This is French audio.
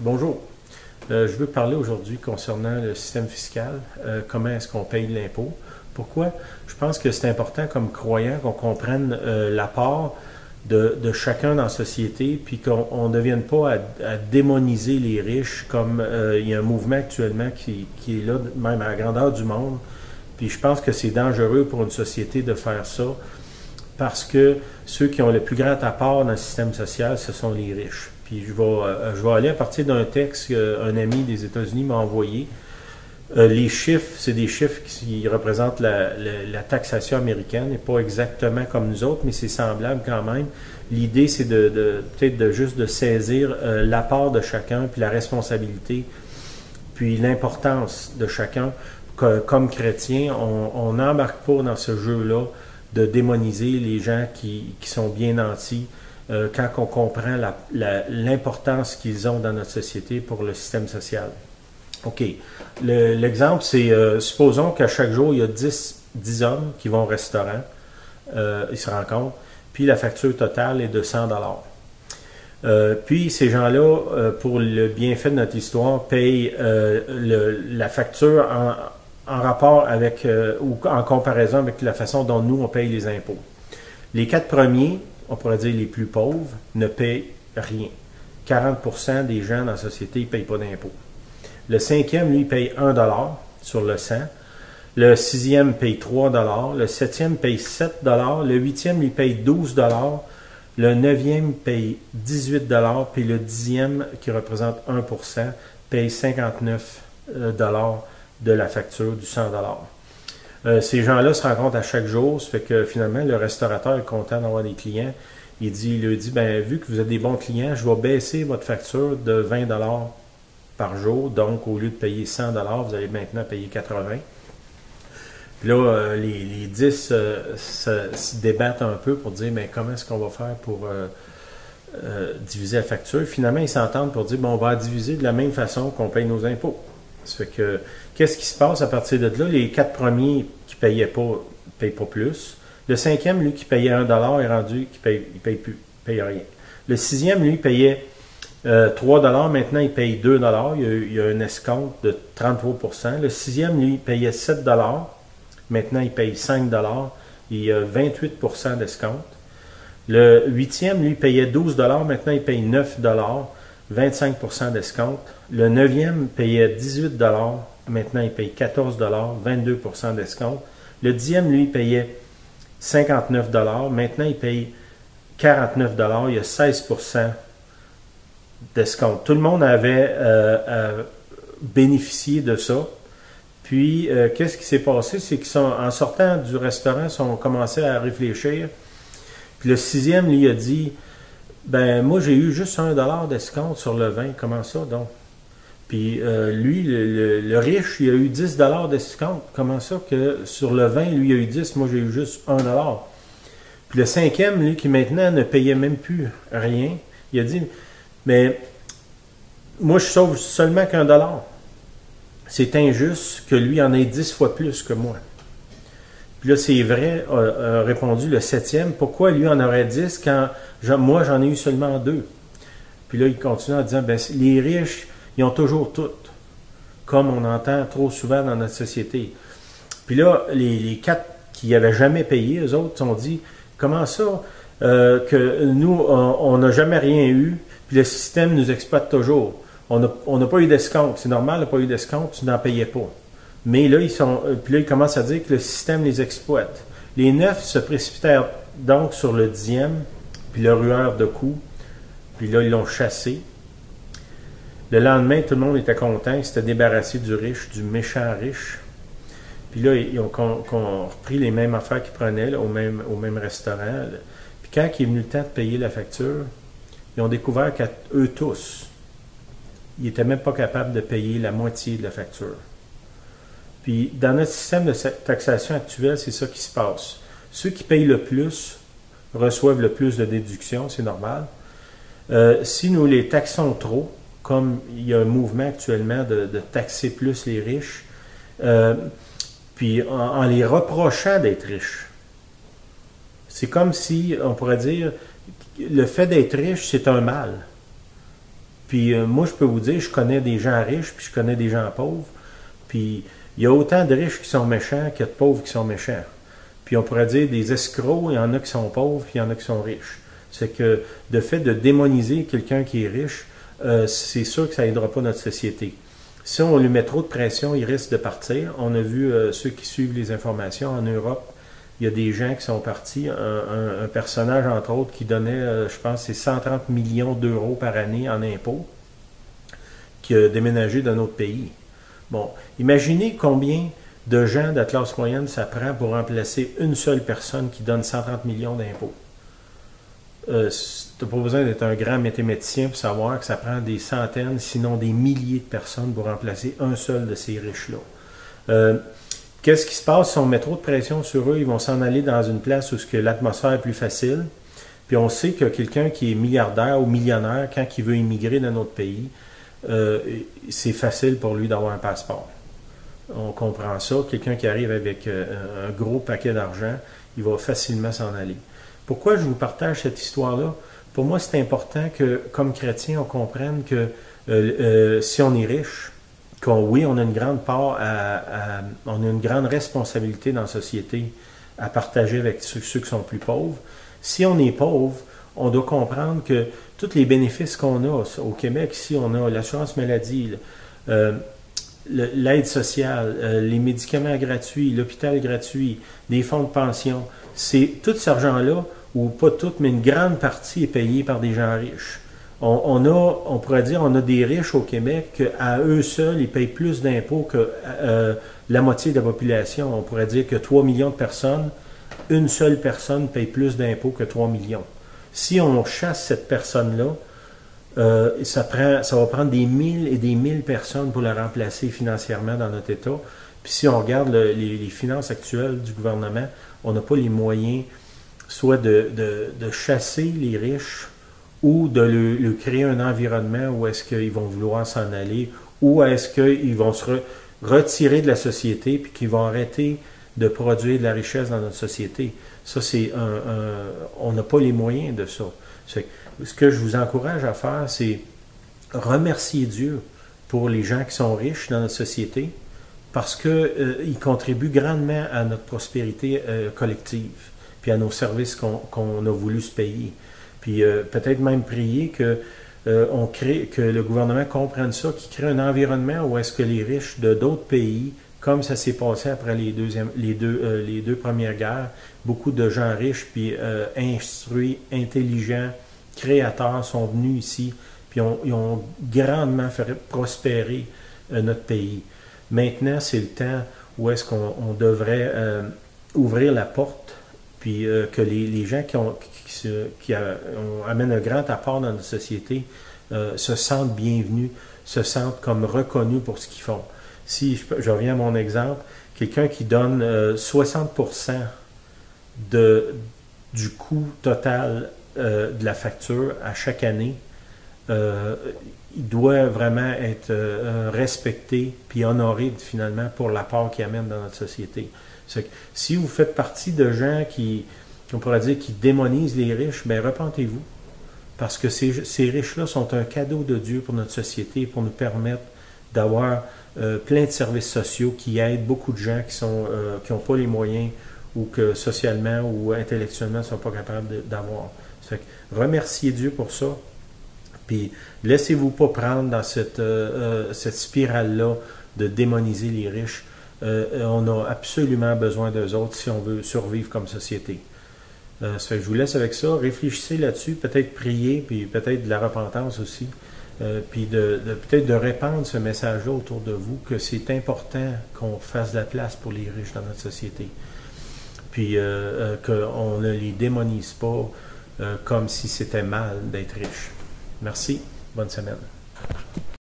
Bonjour. Je veux parler aujourd'hui concernant le système fiscal, comment est-ce qu'on paye l'impôt. Pourquoi? Je pense que c'est important comme croyant qu'on comprenne l'apport de chacun dans la société, puis qu'on ne devienne pas à démoniser les riches comme il y a un mouvement actuellement qui est là, même à la grandeur du monde. Puis je pense que c'est dangereux pour une société de faire ça, parce que ceux qui ont le plus grand apport dans le système social, ce sont les riches. Puis je vais aller à partir d'un texte qu'un ami des États-Unis m'a envoyé. Les chiffres, c'est des chiffres qui représentent la taxation américaine, et pas exactement comme nous autres, mais c'est semblable quand même. L'idée, c'est peut-être juste de saisir l'apport de chacun, puis la responsabilité, puis l'importance de chacun. Comme chrétien, on n'embarque pas dans ce jeu-là de démoniser les gens qui sont bien nantis, quand on comprend l'importance qu'ils ont dans notre société pour le système social. OK. L'exemple, c'est, supposons qu'à chaque jour, il y a 10 hommes qui vont au restaurant, ils se rencontrent, puis la facture totale est de 100 $. Puis ces gens-là, pour le bienfait de notre histoire, payent la facture en rapport avec, ou en comparaison avec la façon dont nous, on paye les impôts. Les 4 premiers, on pourrait dire les plus pauvres, ne payent rien. 40% des gens dans la société ne payent pas d'impôts. Le 5e, lui, paye 1 $ sur le 100. Le 6e paye 3 $. Le 7e paye 7 $. Le 8e, lui, paye 12 $. Le 9e paye 18 $. Puis le 10e, qui représente 1%, paye 59 $ de la facture du 100 $. Ces gens-là se rencontrent à chaque jour, ça fait que finalement, le restaurateur est content d'avoir des clients. Il lui dit, ben, vu que vous êtes des bons clients, je vais baisser votre facture de 20 $ par jour. Donc, au lieu de payer 100 $, vous allez maintenant payer 80 $. Puis là, les 10 se débattent un peu pour dire, mais comment est-ce qu'on va faire pour diviser la facture? Finalement, ils s'entendent pour dire, bon, on va diviser de la même façon qu'on paye nos impôts. Ça fait que, qu'est-ce qui se passe à partir de là? Les 4 premiers qui ne payaient pas, ne payent pas plus. Le 5e, lui, qui payait 1 $ est rendu, il paye plus, il paye rien. Le 6e, lui, payait 3 $, maintenant il paye 2 $. Il y a un escompte de 33%. Le 6e, lui, il payait 7 $. Maintenant, il paye 5 $. Il y a 28% d'escompte. Le 8e, lui, payait 12 $. Maintenant, il paye 9 $. 25% d'escompte. Le 9e payait 18 $. Maintenant, il paye 14 $. 22% d'escompte. Le 10e, lui, payait 59 $. Maintenant, il paye 49 $. Il y a 16% d'escompte. Tout le monde avait bénéficié de ça. Puis, qu'est-ce qui s'est passé? C'est qu'en sortant du restaurant, ils ont commencé à réfléchir. Puis le 6e, lui, a dit, ben, moi, j'ai eu juste 1 $ d'escompte sur le vin. Comment ça, donc? Puis, lui, le riche, il a eu 10 $ d'escompte. Comment ça que sur le vin, lui, il a eu 10, moi, j'ai eu juste 1 $. Puis le 5e, lui, qui maintenant ne payait même plus rien, il a dit, mais moi, je sauve seulement qu'1 $. C'est injuste que lui en ait 10 fois plus que moi. Puis là, c'est vrai, a répondu le 7e. Pourquoi lui en aurait 10 quand moi, j'en ai eu seulement 2? Puis là, il continue en disant, ben, les riches, ils ont toujours tout, comme on entend trop souvent dans notre société. Puis là, les 4 qui n'avaient jamais payé, eux autres, ont dit, comment ça que nous, on n'a jamais rien eu, puis le système nous exploite toujours. On n'a pas eu d'escompte. C'est normal, on n'a pas eu d'escompte, tu n'en payais pas. Mais là, ils commencent à dire que le système les exploite. Les 9 se précipitèrent donc sur le 10e, puis le ruèrent de coups, puis là, ils l'ont chassé. Le lendemain, tout le monde était content, ils s'étaient débarrassés du riche, du méchant riche. Puis là, ils ont repris les mêmes affaires qu'ils prenaient là, au même restaurant. Puis quand il est venu le temps de payer la facture, ils ont découvert qu'eux tous, ils n'étaient même pas capables de payer la moitié de la facture. Puis, dans notre système de taxation actuel, c'est ça qui se passe. Ceux qui payent le plus reçoivent le plus de déductions, c'est normal. Si nous les taxons trop, comme il y a un mouvement actuellement de taxer plus les riches, puis en les reprochant d'être riches, c'est comme si, on pourrait dire, le fait d'être riche, c'est un mal. Puis moi, je peux vous dire, je connais des gens riches, puis je connais des gens pauvres. Puis il y a autant de riches qui sont méchants que de pauvres qui sont méchants. Puis on pourrait dire des escrocs, il y en a qui sont pauvres, puis il y en a qui sont riches. C'est que le fait de démoniser quelqu'un qui est riche, c'est sûr que ça n'aidera pas notre société. Si on lui met trop de pression, il risque de partir. On a vu ceux qui suivent les informations en Europe, il y a des gens qui sont partis. Un personnage, entre autres, qui donnait, je pense, c'est 130 millions d'euros par année en impôts, qui a déménagé d'un autre pays. Bon, imaginez combien de gens de la classe moyenne ça prend pour remplacer une seule personne qui donne 130 millions d'impôts. Tu n'as pas besoin d'être un grand mathématicien pour savoir que ça prend des centaines, sinon des milliers de personnes pour remplacer un seul de ces riches-là. Qu'est-ce qui se passe si on met trop de pression sur eux? Ils vont s'en aller dans une place où l'atmosphère est plus facile. Puis on sait que quelqu'un qui est milliardaire ou millionnaire, quand il veut immigrer dans notre pays, c'est facile pour lui d'avoir un passeport. On comprend ça. Quelqu'un qui arrive avec un gros paquet d'argent, il va facilement s'en aller. Pourquoi je vous partage cette histoire-là? Pour moi, c'est important que, comme chrétien, on comprenne que si on est riche, oui, on a une grande part, on a une grande responsabilité dans la société à partager avec ceux qui sont plus pauvres. Si on est pauvre, on doit comprendre que tous les bénéfices qu'on a au Québec, ici, on a l'assurance maladie, l'aide sociale, les médicaments gratuits, l'hôpital gratuit, des fonds de pension. C'est tout cet argent-là, ou pas tout, mais une grande partie est payée par des gens riches. On pourrait dire on a des riches au Québec qu'à eux seuls, ils payent plus d'impôts que la moitié de la population. On pourrait dire que 3 millions de personnes, une seule personne paye plus d'impôts que 3 millions. Si on chasse cette personne-là, ça va prendre des mille et des mille personnes pour la remplacer financièrement dans notre État. Puis si on regarde les finances actuelles du gouvernement, on n'a pas les moyens soit de chasser les riches ou de leur créer un environnement où est-ce qu'ils vont vouloir s'en aller, ou est-ce qu'ils vont se retirer de la société puis qu'ils vont arrêter de produire de la richesse dans notre société. Ça, on n'a pas les moyens de ça. Ce que je vous encourage à faire, c'est remercier Dieu pour les gens qui sont riches dans notre société parce qu'ils contribuent grandement à notre prospérité collective puis à nos services qu'on a voulu se payer. Puis peut-être même prier que le gouvernement comprenne ça, qu'il crée un environnement où est-ce que les riches de d'autres pays, comme ça s'est passé après les deux premières guerres, beaucoup de gens riches, puis instruits, intelligents, créateurs sont venus ici, puis ils ont grandement fait prospérer notre pays. Maintenant, c'est le temps où est-ce qu'on devrait ouvrir la porte, puis que les gens qui amènent un grand apport dans notre société se sentent bienvenus, se sentent comme reconnus pour ce qu'ils font. Si je reviens à mon exemple, quelqu'un qui donne 60% du coût total de la facture à chaque année, il doit vraiment être respecté puis honoré finalement pour l'apport qu'il amène dans notre société. Si vous faites partie de gens on pourrait dire, qui démonisent les riches, bien repentez-vous. Parce que ces riches-là sont un cadeau de Dieu pour notre société, pour nous permettre d'avoir plein de services sociaux qui aident beaucoup de gens qui n'ont pas les moyens ou que socialement ou intellectuellement ne sont pas capables d'avoir. Remerciez Dieu pour ça. Puis laissez-vous pas prendre dans cette spirale-là de démoniser les riches. On a absolument besoin d'eux autres si on veut survivre comme société. Ça fait que je vous laisse avec ça. Réfléchissez là-dessus, peut-être prier, puis peut-être de la repentance aussi. Puis peut-être de répandre ce message-là autour de vous, que c'est important qu'on fasse de la place pour les riches dans notre société. Puis qu'on ne les démonise pas comme si c'était mal d'être riche. Merci. Bonne semaine.